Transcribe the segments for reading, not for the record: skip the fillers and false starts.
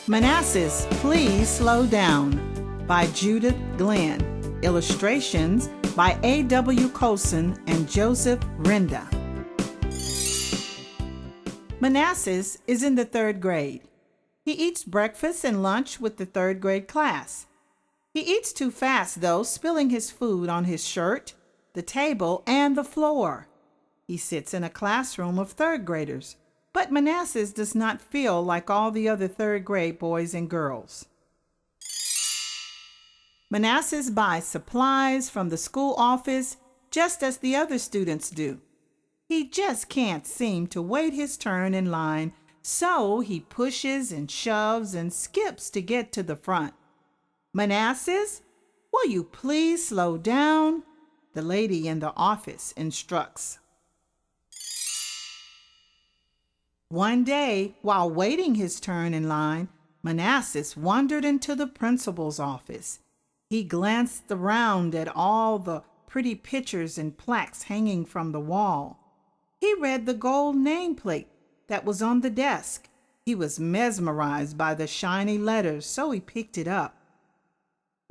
Manassas, Please Slow Down by Judith Glenn. Illustrations by A.W. Colson and Joseph Renda. Manassas is in the 3rd grade. He eats breakfast and lunch with the 3rd grade class. He eats too fast, though, spilling his food on his shirt, the table, and the floor. He sits in a classroom of 3rd graders, but Manassas does not feel like all the other 3rd grade boys and girls. Manassas buys supplies from the school office just as the other students do. He just can't seem to wait his turn in line, so he pushes and shoves and skips to get to the front. "Manassas, will you please slow down?" the lady in the office instructs. One day, while waiting his turn in line, Manassas wandered into the principal's office. He glanced around at all the pretty pictures and plaques hanging from the wall. He read the gold nameplate that was on the desk. He was mesmerized by the shiny letters, so he picked it up.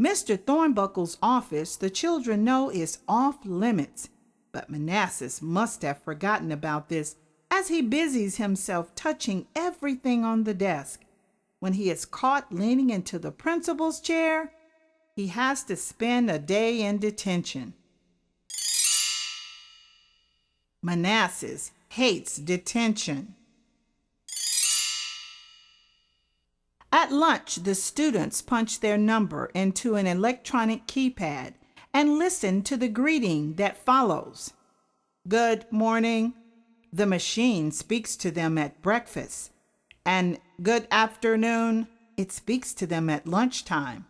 Mr. Thornbuckle's office, the children know, is off limits, but Manassas must have forgotten about this as he busies himself touching everything on the desk. When he is caught leaning into the principal's chair, he has to spend a day in detention. Manassas hates detention. At lunch, the students punch their number into an electronic keypad and listen to the greeting that follows. "Good morning." The machine speaks to them at breakfast, and "good afternoon." It speaks to them at lunchtime.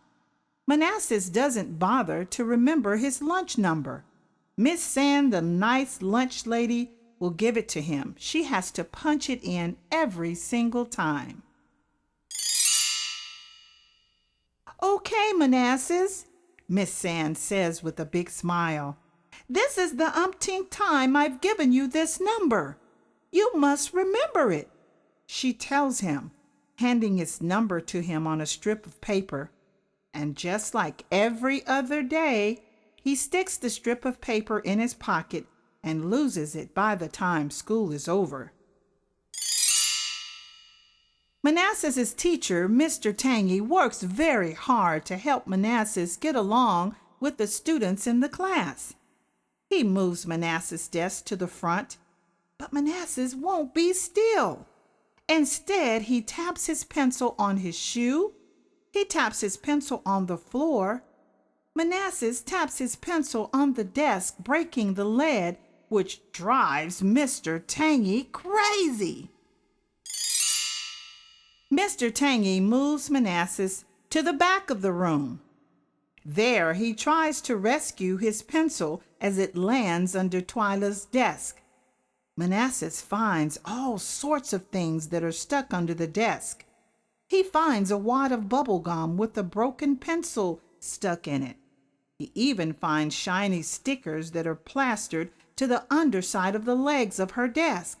Manassas doesn't bother to remember his lunch number. Miss Sand, the nice lunch lady, will give it to him. She has to punch it in every single time. "Okay, Manassas," Miss Sand says with a big smile. "This is the umpteenth time I've given you this number. You must remember it," she tells him, handing his number to him on a strip of paper. And just like every other day, he sticks the strip of paper in his pocket and loses it by the time school is over. Manassas' teacher, Mr. Tangy, works very hard to help Manassas get along with the students in the class. He moves Manassas' desk to the front, but Manassas won't be still. Instead, he taps his pencil on his shoe. He taps his pencil on the floor. Manassas taps his pencil on the desk, breaking the lead, which drives Mr. Tangy crazy. Mr. Tangy moves Manassas to the back of the room. There, he tries to rescue his pencil as it lands under Twyla's desk. Manassas finds all sorts of things that are stuck under the desk. He finds a wad of bubble gum with a broken pencil stuck in it. He even finds shiny stickers that are plastered to the underside of the legs of her desk.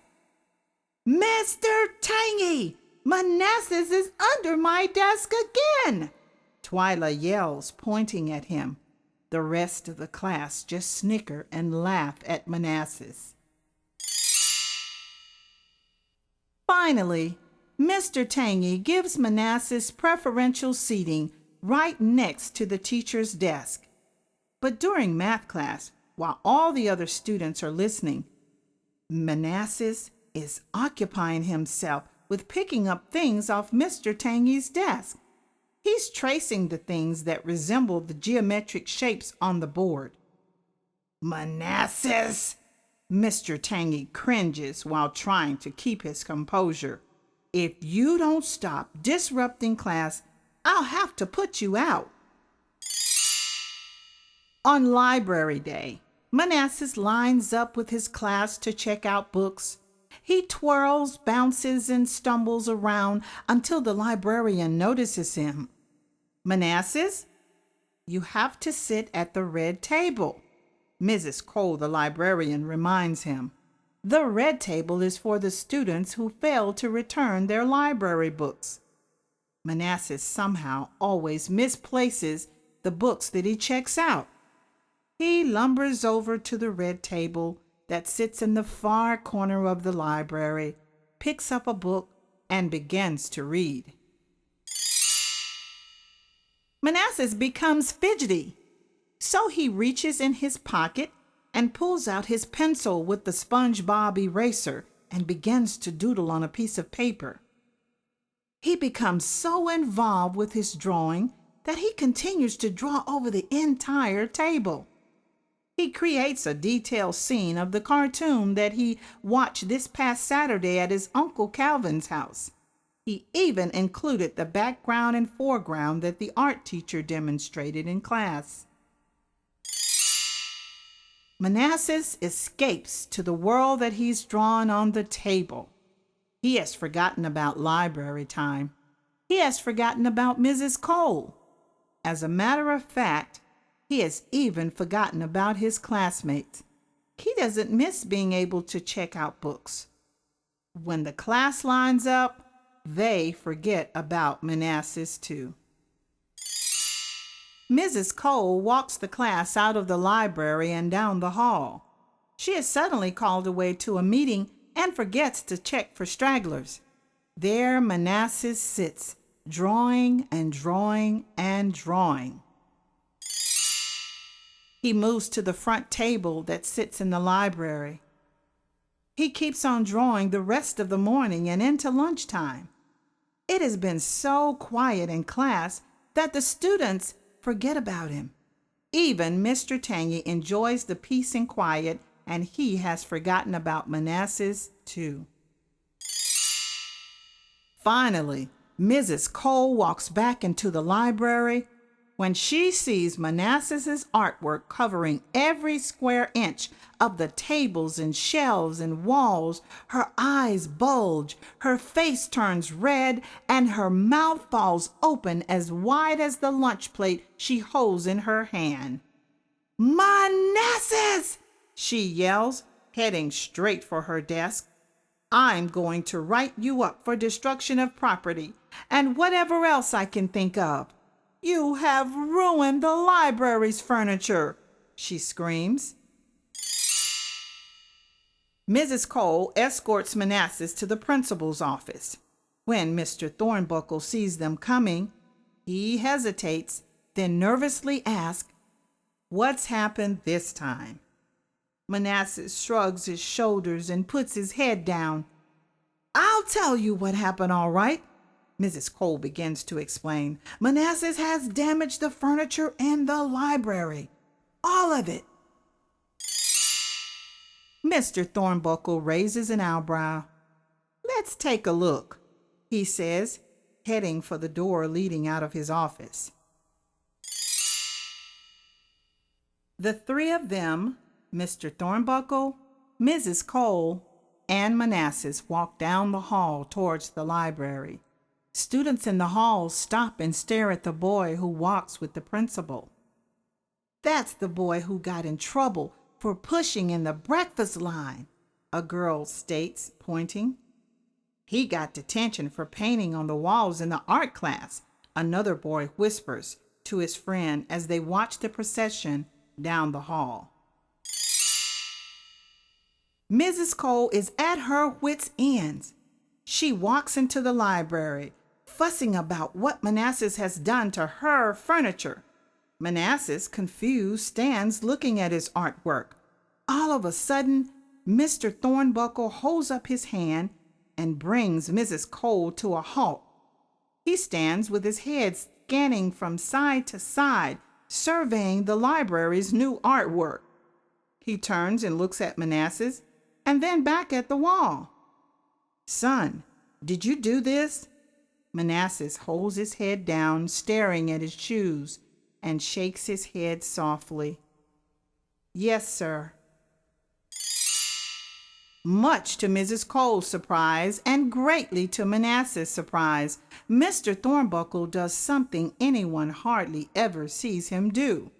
"Mr. Tangy, Manassas is under my desk again!" Twyla yells, pointing at him. The rest of the class just snicker and laugh at Manassas. Finally, Mr. Tangy gives Manassas preferential seating right next to the teacher's desk. But during math class, while all the other students are listening, Manassas is occupying himself with picking up things off Mr. Tangy's desk. He's tracing the things that resemble the geometric shapes on the board. "Manassas!" Mr. Tangy cringes while trying to keep his composure. "If you don't stop disrupting class, I'll have to put you out." On library day, Manassas lines up with his class to check out books. He twirls, bounces, and stumbles around until the librarian notices him. "Manassas, you have to sit at the red table," Mrs. Cole, the librarian, reminds him. The red table is for the students who failed to return their library books. Manassas somehow always misplaces the books that he checks out. He lumbers over to the red table that sits in the far corner of the library, picks up a book, and begins to read. Manassas becomes fidgety, so he reaches in his pocket and pulls out his pencil with the SpongeBob eraser and begins to doodle on a piece of paper. He becomes so involved with his drawing that he continues to draw over the entire table. He creates a detailed scene of the cartoon that he watched this past Saturday at his Uncle Calvin's house. He even included the background and foreground that the art teacher demonstrated in class. Manassas escapes to the world that he's drawn on the table. He has forgotten about library time. He has forgotten about Mrs. Cole. As a matter of fact, he has even forgotten about his classmates. He doesn't miss being able to check out books. When the class lines up, they forget about Manassas too. Mrs. Cole walks the class out of the library and down the hall. She is suddenly called away to a meeting and forgets to check for stragglers. There Manassas sits, drawing and drawing and drawing. He moves to the front table that sits in the library. He keeps on drawing the rest of the morning and into lunchtime. It has been so quiet in class that the students forget about him. Even Mr. Tangy enjoys the peace and quiet, and he has forgotten about Manassas too. Finally, Mrs. Cole walks back into the library. When she sees Manassas's artwork covering every square inch of the tables and shelves and walls, her eyes bulge, her face turns red, and her mouth falls open as wide as the lunch plate she holds in her hand. "Manassas!" she yells, heading straight for her desk. "I'm going to write you up for destruction of property and whatever else I can think of. You have ruined the library's furniture," she screams. Mrs. Cole escorts Manassas to the principal's office. When Mr. Thornbuckle sees them coming, he hesitates, then nervously asks, "What's happened this time?" Manassas shrugs his shoulders and puts his head down. "I'll tell you what happened, all right," Mrs. Cole begins to explain. "Manassas has damaged the furniture in the library. All of it." Mr. Thornbuckle raises an eyebrow. "Let's take a look," he says, heading for the door leading out of his office. The three of them, Mr. Thornbuckle, Mrs. Cole, and Manassas, walk down the hall towards the library. Students in the hall stop and stare at the boy who walks with the principal. "That's the boy who got in trouble for pushing in the breakfast line," a girl states, pointing. "He got detention for painting on the walls in the art class," another boy whispers to his friend as they watch the procession down the hall. Mrs. Cole is at her wits' ends. She walks into the library, fussing about what Manassas has done to her furniture. Manassas, confused, stands looking at his artwork. All of a sudden, Mr. Thornbuckle holds up his hand and brings Mrs. Cole to a halt. He stands with his head scanning from side to side, surveying the library's new artwork. He turns and looks at Manassas and then back at the wall. "Son, did you do this?" Manassas holds his head down, staring at his shoes, and shakes his head softly. "Yes, sir." Much to Mrs. Cole's surprise and greatly to Manassas' surprise, Mr. Thornbuckle does something anyone hardly ever sees him do.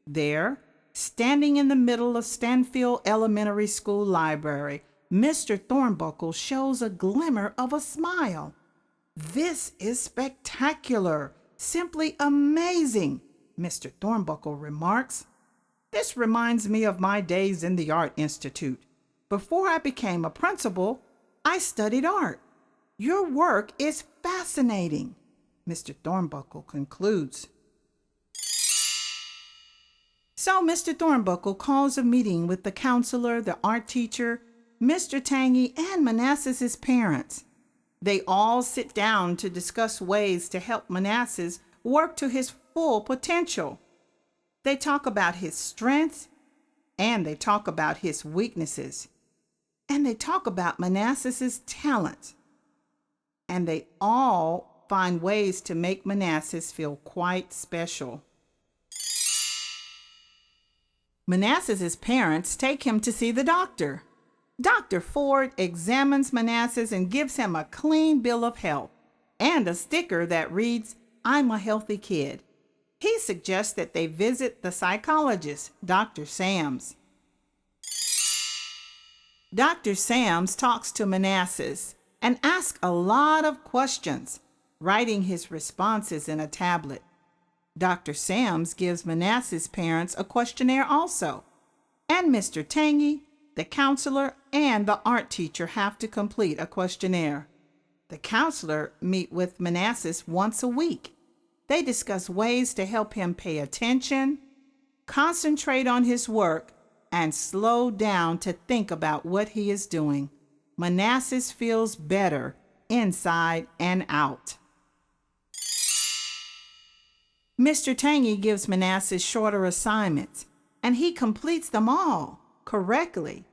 There, standing in the middle of Stanfield Elementary School library, Mr. Thornbuckle shows a glimmer of a smile. "This is spectacular, simply amazing," Mr. Thornbuckle remarks. "This reminds me of my days in the Art Institute. Before I became a principal, I studied art. Your work is fascinating," Mr. Thornbuckle concludes. So Mr. Thornbuckle calls a meeting with the counselor, the art teacher, Mr. Tangy, and Manassas' parents. They all sit down to discuss ways to help Manassas work to his full potential. They talk about his strengths, and they talk about his weaknesses, and they talk about Manassas' talents, and they all find ways to make Manassas feel quite special. Manassas' parents take him to see the doctor. Dr. Ford examines Manassas and gives him a clean bill of health and a sticker that reads, "I'm a healthy kid." He suggests that they visit the psychologist, Dr. Sams. Dr. Sams talks to Manassas and asks a lot of questions, writing his responses in a tablet. Dr. Sams gives Manassas' parents a questionnaire also, and Mr. Tangy, the counselor, and the art teacher have to complete a questionnaire. The counselor meets with Manassas once a week. They discuss ways to help him pay attention, concentrate on his work, and slow down to think about what he is doing. Manassas feels better inside and out. Mr. Tangy gives Manassas shorter assignments, and he completes them all correctly.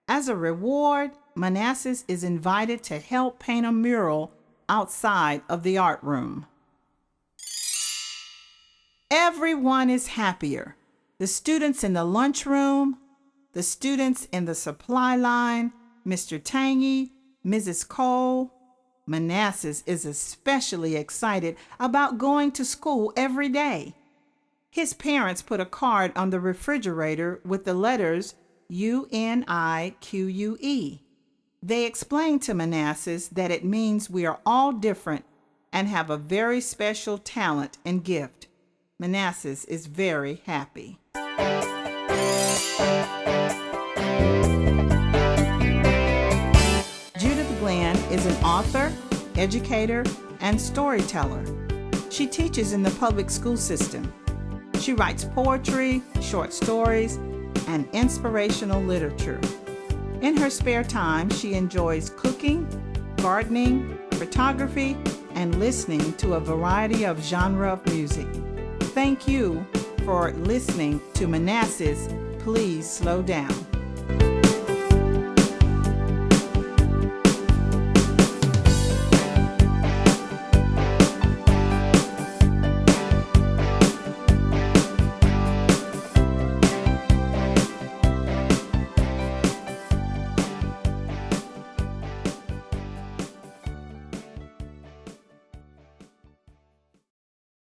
As a reward, Manassas is invited to help paint a mural outside of the art room. Everyone is happier. The students in the lunchroom, the students in the supply line, Mr. Tangy, Mrs. Cole. Manassas is especially excited about going to school every day. His parents put a card on the refrigerator with the letters UNIQUE. They explain to Manassas that it means we are all different and have a very special talent and gift. Manassas is very happy. Judith Glenn is an author, educator, and storyteller. She teaches in the public school system. She writes poetry, short stories, and inspirational literature. In her spare time, she enjoys cooking, gardening, photography, and listening to a variety of genre of music. Thank you for listening to Manassas. Please slow down.